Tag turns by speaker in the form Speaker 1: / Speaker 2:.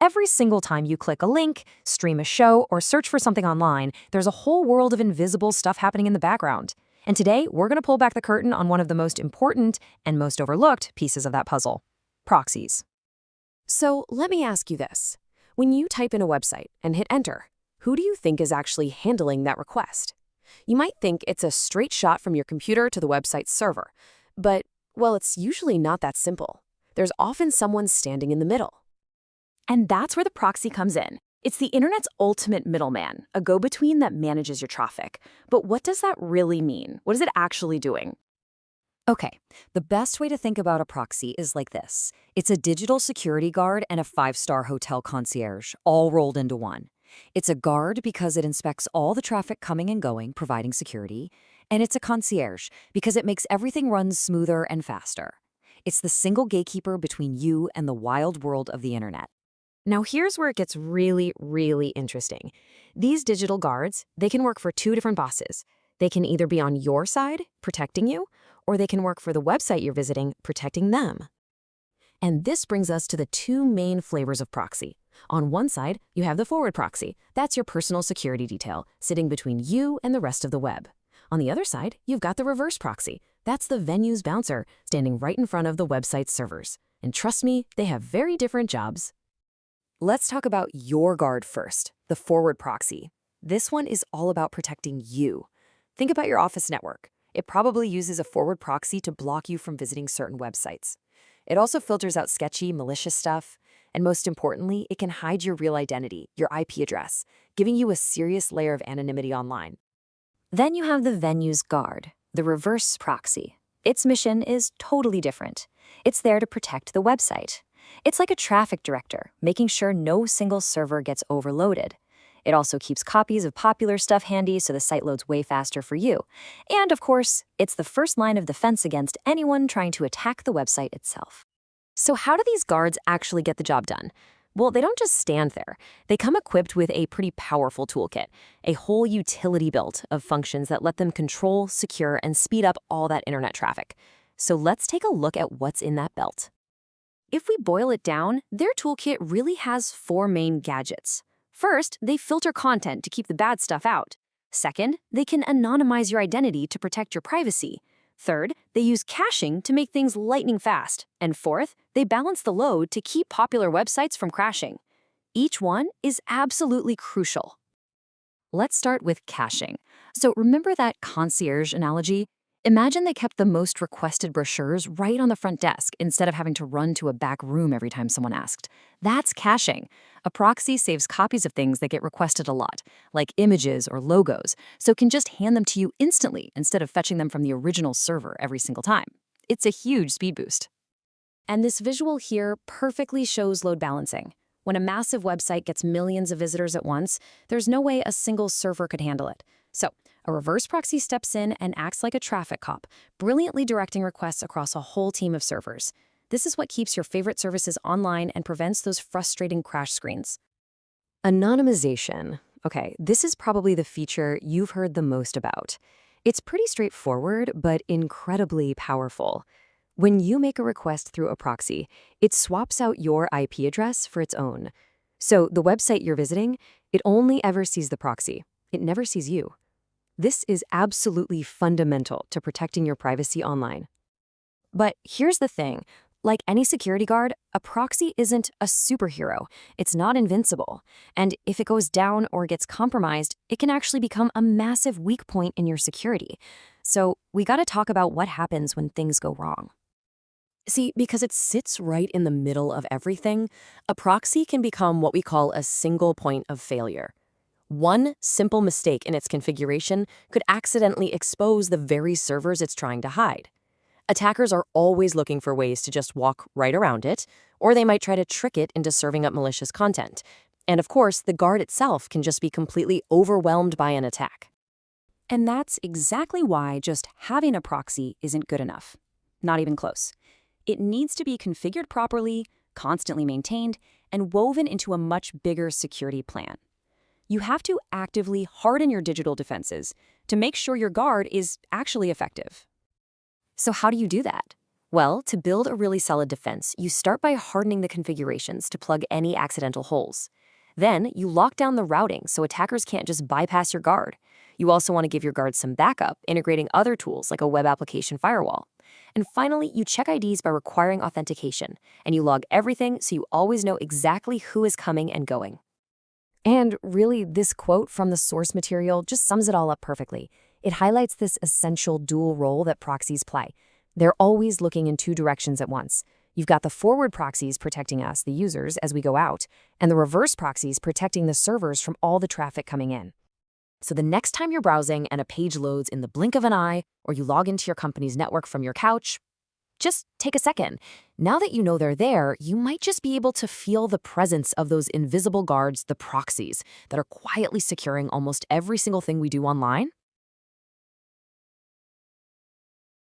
Speaker 1: Every single time you click a link, stream a show, or search for something online, there's a whole world of invisible stuff happening in the background. And today, we're going to pull back the curtain on one of the most important and most overlooked pieces of that puzzle: proxies.
Speaker 2: So let me ask you this. When you type in a website and hit enter, who do you think is actually handling that request? You might think it's a straight shot from your computer to the website's server. But, well, it's usually not that simple. There's often someone standing in the middle.
Speaker 1: And that's where the proxy comes in. It's the internet's ultimate middleman, a go-between that manages your traffic. But what does that really mean? What is it actually doing? Okay, the best way to think about a proxy is like this. It's a digital security guard and a five-star hotel concierge, all rolled into one. It's a guard because it inspects all the traffic coming and going, providing security. And it's a concierge because it makes everything run smoother and faster. It's the single gatekeeper between you and the wild world of the internet.
Speaker 2: Now here's where it gets really, really interesting. These digital guards, they can work for two different bosses. They can either be on your side, protecting you, or they can work for the website you're visiting, protecting them. And this brings us to the two main flavors of proxy. On one side, you have the forward proxy. That's your personal security detail, sitting between you and the rest of the web. On the other side, you've got the reverse proxy. That's the venue's bouncer, standing right in front of the website's servers. And trust me, they have very different jobs.
Speaker 1: Let's talk about your guard first, the forward proxy. This one is all about protecting you. Think about your office network. It probably uses a forward proxy to block you from visiting certain websites. It also filters out sketchy, malicious stuff. And most importantly, it can hide your real identity, your IP address, giving you a serious layer of anonymity online.
Speaker 3: Then you have the venue's guard, the reverse proxy. Its mission is totally different. It's there to protect the website. It's like a traffic director, making sure no single server gets overloaded. It also keeps copies of popular stuff handy so the site loads way faster for you. And of course, it's the first line of defense against anyone trying to attack the website itself.
Speaker 2: So how do these guards actually get the job done? Well, they don't just stand there. They come equipped with a pretty powerful toolkit, a whole utility belt of functions that let them control, secure, and speed up all that internet traffic. So let's take a look at what's in that belt. If we boil it down, their toolkit really has four main gadgets. First, they filter content to keep the bad stuff out. Second, they can anonymize your identity to protect your privacy. Third, they use caching to make things lightning fast. And fourth, they balance the load to keep popular websites from crashing. Each one is absolutely crucial.
Speaker 1: Let's start with caching. So remember that concierge analogy? Imagine they kept the most requested brochures right on the front desk instead of having to run to a back room every time someone asked. That's caching. A proxy saves copies of things that get requested a lot, like images or logos, so it can just hand them to you instantly instead of fetching them from the original server every single time. It's a huge speed boost.
Speaker 2: And this visual here perfectly shows load balancing. When a massive website gets millions of visitors at once, there's no way a single server could handle it. So, a reverse proxy steps in and acts like a traffic cop, brilliantly directing requests across a whole team of servers. This is what keeps your favorite services online and prevents those frustrating crash screens.
Speaker 1: Anonymization. Okay, this is probably the feature you've heard the most about. It's pretty straightforward, but incredibly powerful. When you make a request through a proxy, it swaps out your IP address for its own. So the website you're visiting, it only ever sees the proxy. It never sees you. This is absolutely fundamental to protecting your privacy online. But here's the thing. Like any security guard, a proxy isn't a superhero. It's not invincible. And if it goes down or gets compromised, it can actually become a massive weak point in your security. So we gotta talk about what happens when things go wrong.
Speaker 2: See, because it sits right in the middle of everything, a proxy can become what we call a single point of failure. One simple mistake in its configuration could accidentally expose the very servers it's trying to hide. Attackers are always looking for ways to just walk right around it, or they might try to trick it into serving up malicious content. And of course, the guard itself can just be completely overwhelmed by an attack.
Speaker 1: And that's exactly why just having a proxy isn't good enough. Not even close. It needs to be configured properly, constantly maintained, and woven into a much bigger security plan. You have to actively harden your digital defenses to make sure your guard is actually effective. So how do you do that?
Speaker 2: Well, to build a really solid defense, you start by hardening the configurations to plug any accidental holes. Then, you lock down the routing so attackers can't just bypass your guard. You also want to give your guards some backup, integrating other tools like a web application firewall. And finally, you check IDs by requiring authentication, and you log everything so you always know exactly who is coming and going.
Speaker 1: And really, this quote from the source material just sums it all up perfectly. It highlights this essential dual role that proxies play. They're always looking in two directions at once. You've got the forward proxies protecting us, the users, as we go out, and the reverse proxies protecting the servers from all the traffic coming in. So the next time you're browsing and a page loads in the blink of an eye, or you log into your company's network from your couch, just take a second. Now that you know they're there, you might just be able to feel the presence of those invisible guards, the proxies, that are quietly securing almost every single thing we do online.